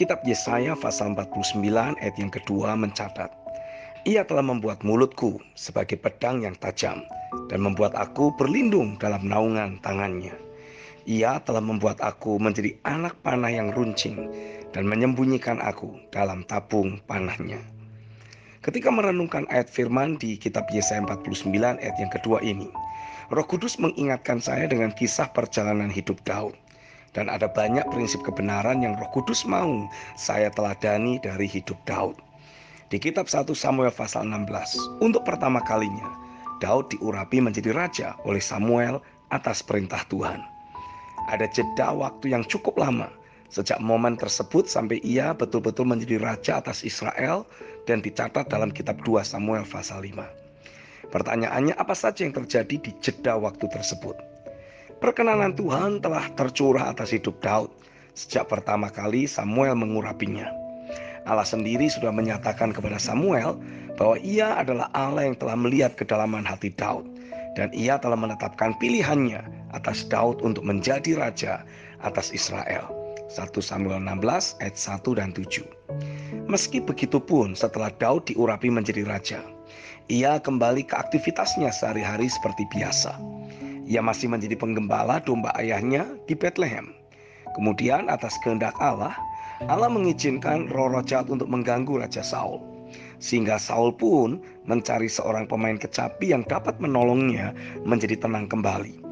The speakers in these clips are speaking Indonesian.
Kitab Yesaya pasal 49 ayat yang kedua mencatat, Ia telah membuat mulutku sebagai pedang yang tajam dan membuat aku berlindung dalam naungan tangannya. Ia telah membuat aku menjadi anak panah yang runcing dan menyembunyikan aku dalam tabung panahnya. Ketika merenungkan ayat firman di kitab Yesaya 49 ayat yang kedua ini, Roh Kudus mengingatkan saya dengan kisah perjalanan hidup Daud. Dan ada banyak prinsip kebenaran yang Roh Kudus mau saya teladani dari hidup Daud. Di kitab 1 Samuel pasal 16, untuk pertama kalinya Daud diurapi menjadi raja oleh Samuel atas perintah Tuhan. Ada jeda waktu yang cukup lama sejak momen tersebut sampai ia betul-betul menjadi raja atas Israel dan dicatat dalam kitab 2 Samuel pasal 5. Pertanyaannya, apa saja yang terjadi di jeda waktu tersebut? Perkenanan Tuhan telah tercurah atas hidup Daud sejak pertama kali Samuel mengurapinya. Allah sendiri sudah menyatakan kepada Samuel bahwa ia adalah Allah yang telah melihat kedalaman hati Daud, dan ia telah menetapkan pilihannya atas Daud untuk menjadi raja atas Israel. 1 Samuel 16 ayat 1 dan 7. Meski begitu pun setelah Daud diurapi menjadi raja, ia kembali ke aktivitasnya sehari-hari seperti biasa. Ia masih menjadi penggembala domba ayahnya di Bethlehem. Kemudian atas kehendak Allah, Allah mengizinkan roh-roh jahat untuk mengganggu Raja Saul. Sehingga Saul pun mencari seorang pemain kecapi yang dapat menolongnya menjadi tenang kembali.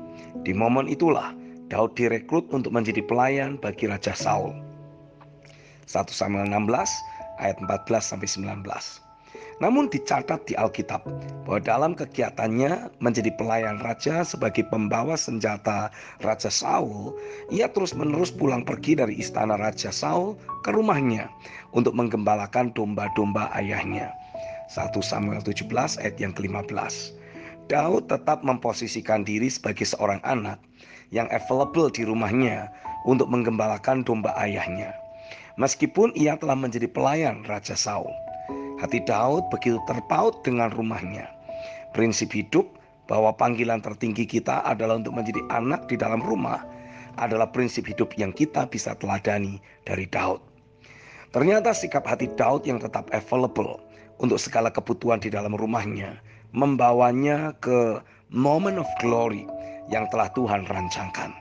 Di momen itulah Daud direkrut untuk menjadi pelayan bagi Raja Saul. 1 Samuel 16 ayat 14-19. Namun dicatat di Alkitab bahwa dalam kegiatannya menjadi pelayan raja sebagai pembawa senjata Raja Saul, ia terus-menerus pulang pergi dari istana Raja Saul ke rumahnya untuk menggembalakan domba-domba ayahnya. 1 Samuel 17 ayat yang ke-15. Daud tetap memposisikan diri sebagai seorang anak yang available di rumahnya untuk menggembalakan domba ayahnya. Meskipun ia telah menjadi pelayan Raja Saul, hati Daud begitu terpaut dengan rumahnya. Prinsip hidup bahwa panggilan tertinggi kita adalah untuk menjadi anak di dalam rumah adalah prinsip hidup yang kita bisa teladani dari Daud. Ternyata sikap hati Daud yang tetap available untuk segala kebutuhan di dalam rumahnya membawanya ke moment of glory yang telah Tuhan rancangkan.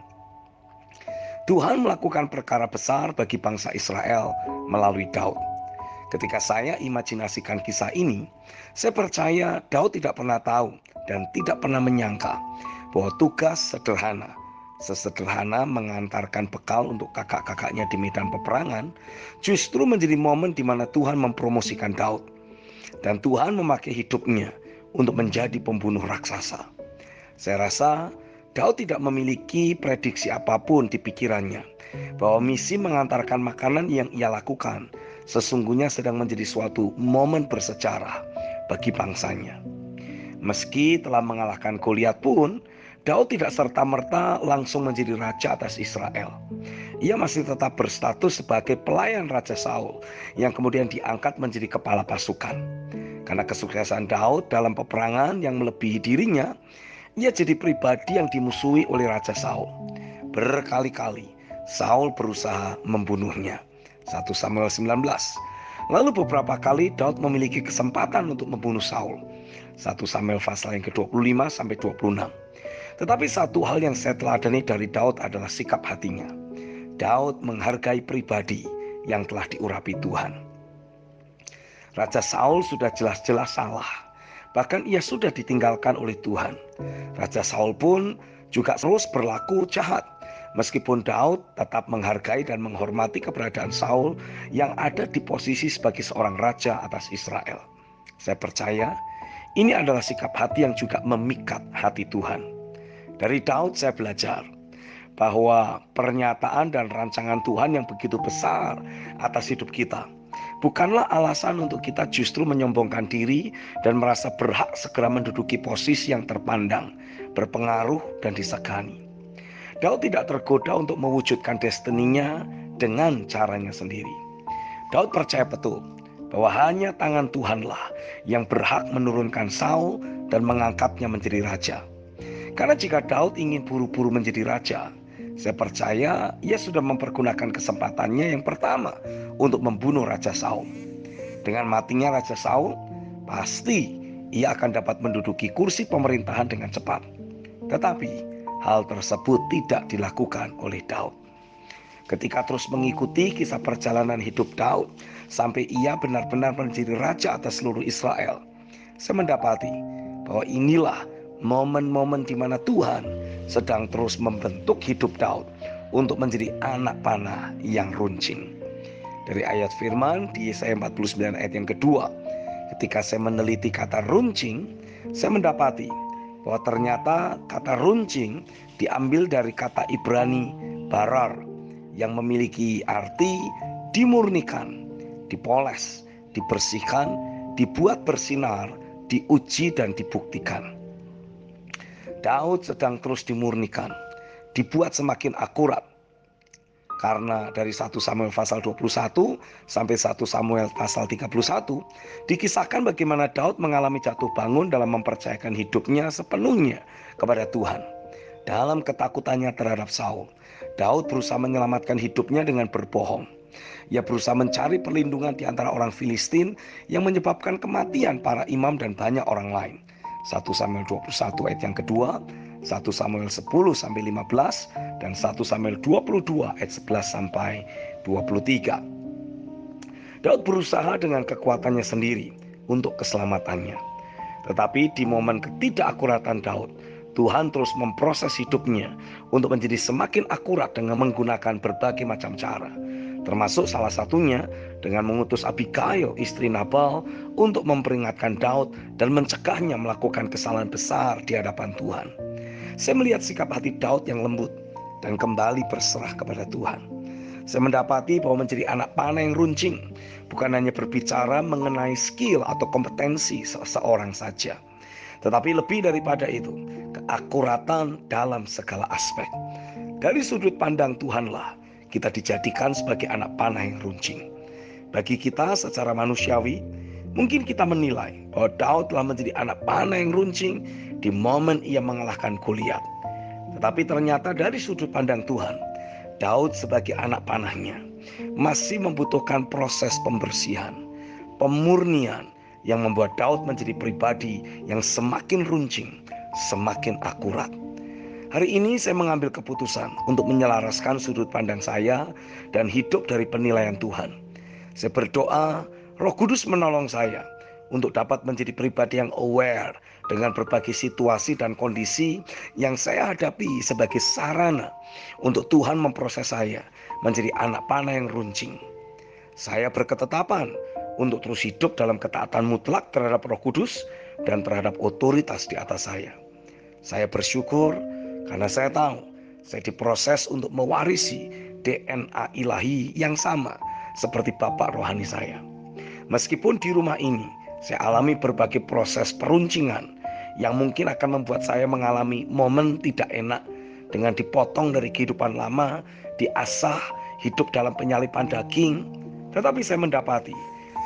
Tuhan melakukan perkara besar bagi bangsa Israel melalui Daud. Ketika saya imajinasikan kisah ini, saya percaya Daud tidak pernah tahu dan tidak pernah menyangka bahwa tugas sesederhana mengantarkan bekal untuk kakak-kakaknya di medan peperangan, justru menjadi momen di mana Tuhan mempromosikan Daud. Dan Tuhan memakai hidupnya untuk menjadi pembunuh raksasa. Saya rasa Daud tidak memiliki prediksi apapun di pikirannya bahwa misi mengantarkan makanan yang ia lakukan sesungguhnya sedang menjadi suatu momen bersejarah bagi bangsanya. Meski telah mengalahkan Goliat pun, Daud tidak serta-merta langsung menjadi raja atas Israel. Ia masih tetap berstatus sebagai pelayan Raja Saul yang kemudian diangkat menjadi kepala pasukan. Karena kesuksesan Daud dalam peperangan yang melebihi dirinya, ia jadi pribadi yang dimusuhi oleh Raja Saul. Berkali-kali Saul berusaha membunuhnya. 1 Samuel 19. Lalu beberapa kali Daud memiliki kesempatan untuk membunuh Saul. 1 Samuel pasal yang ke-25 sampai 26. Tetapi satu hal yang saya teladani dari Daud adalah sikap hatinya. Daud menghargai pribadi yang telah diurapi Tuhan. Raja Saul sudah jelas-jelas salah. Bahkan ia sudah ditinggalkan oleh Tuhan. Raja Saul pun juga terus berlaku jahat. Meskipun Daud tetap menghargai dan menghormati keberadaan Saul yang ada di posisi sebagai seorang raja atas Israel. Saya percaya ini adalah sikap hati yang juga memikat hati Tuhan. Dari Daud saya belajar bahwa pernyataan dan rancangan Tuhan yang begitu besar atas hidup kita bukanlah alasan untuk kita justru menyombongkan diri dan merasa berhak segera menduduki posisi yang terpandang, berpengaruh dan disegani. Daud tidak tergoda untuk mewujudkan destininya dengan caranya sendiri. Daud percaya betul bahwa hanya tangan Tuhanlah yang berhak menurunkan Saul dan mengangkatnya menjadi raja. Karena jika Daud ingin buru-buru menjadi raja, Saya percaya ia sudah mempergunakan kesempatannya yang pertama untuk membunuh Raja Saul. Dengan matinya Raja Saul, pasti ia akan dapat menduduki kursi pemerintahan dengan cepat. Tetapi hal tersebut tidak dilakukan oleh Daud. Ketika terus mengikuti kisah perjalanan hidup Daud sampai ia benar-benar menjadi raja atas seluruh Israel, saya mendapati bahwa inilah momen-momen di mana Tuhan sedang terus membentuk hidup Daud untuk menjadi anak panah yang runcing. Dari ayat firman di Yesaya 49 ayat yang kedua, ketika saya meneliti kata runcing, saya mendapati bahwa ternyata kata runcing diambil dari kata Ibrani barar yang memiliki arti dimurnikan, dipoles, dibersihkan, dibuat bersinar, diuji dan dibuktikan. Daud sedang terus dimurnikan, dibuat semakin akurat. Karena dari 1 Samuel pasal 21 sampai 1 Samuel pasal 31 dikisahkan bagaimana Daud mengalami jatuh bangun dalam mempercayakan hidupnya sepenuhnya kepada Tuhan. Dalam ketakutannya terhadap Saul, Daud berusaha menyelamatkan hidupnya dengan berbohong. Ia berusaha mencari perlindungan di antara orang Filistin yang menyebabkan kematian para imam dan banyak orang lain. 1 Samuel 21 ayat yang kedua, 1 Samuel 10 sampai 15 dan 1 Samuel 22 ayat 11 sampai 23. Daud berusaha dengan kekuatannya sendiri untuk keselamatannya. Tetapi di momen ketidakakuratan Daud, Tuhan terus memproses hidupnya untuk menjadi semakin akurat dengan menggunakan berbagai macam cara. Termasuk salah satunya dengan mengutus Abigail, istri Nabal, untuk memperingatkan Daud dan mencegahnya melakukan kesalahan besar di hadapan Tuhan. Saya melihat sikap hati Daud yang lembut dan kembali berserah kepada Tuhan. Saya mendapati bahwa menjadi anak panah yang runcing bukan hanya berbicara mengenai skill atau kompetensi seseorang saja, tetapi lebih daripada itu, keakuratan dalam segala aspek. Dari sudut pandang Tuhanlah kita dijadikan sebagai anak panah yang runcing. Bagi kita secara manusiawi, mungkin kita menilai bahwa Daud telah menjadi anak panah yang runcing di momen ia mengalahkan Goliat. Tetapi ternyata dari sudut pandang Tuhan, Daud sebagai anak panahnya masih membutuhkan proses pembersihan, pemurnian yang membuat Daud menjadi pribadi yang semakin runcing, semakin akurat. Hari ini saya mengambil keputusan untuk menyelaraskan sudut pandang saya dan hidup dari penilaian Tuhan. Saya berdoa Roh Kudus menolong saya untuk dapat menjadi pribadi yang aware dengan berbagai situasi dan kondisi yang saya hadapi sebagai sarana untuk Tuhan memproses saya menjadi anak panah yang runcing. Saya berketetapan untuk terus hidup dalam ketaatan mutlak terhadap Roh Kudus dan terhadap otoritas di atas saya. Saya bersyukur karena saya tahu saya diproses untuk mewarisi DNA ilahi yang sama seperti Bapak rohani saya. Meskipun di rumah ini saya alami berbagai proses peruncingan yang mungkin akan membuat saya mengalami momen tidak enak dengan dipotong dari kehidupan lama, diasah hidup dalam penyalipan daging. Tetapi saya mendapati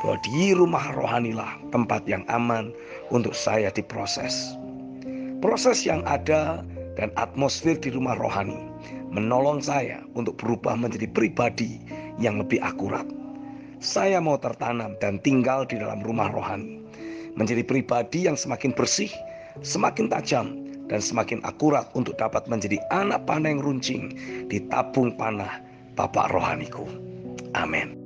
bahwa di rumah rohanilah tempat yang aman untuk saya diproses. Proses yang ada dan atmosfer di rumah rohani menolong saya untuk berubah menjadi pribadi yang lebih akurat. Saya mau tertanam dan tinggal di dalam rumah rohani, menjadi pribadi yang semakin bersih, semakin tajam, dan semakin akurat untuk dapat menjadi anak panah yang runcing di tabung panah Bapak rohaniku. Amin.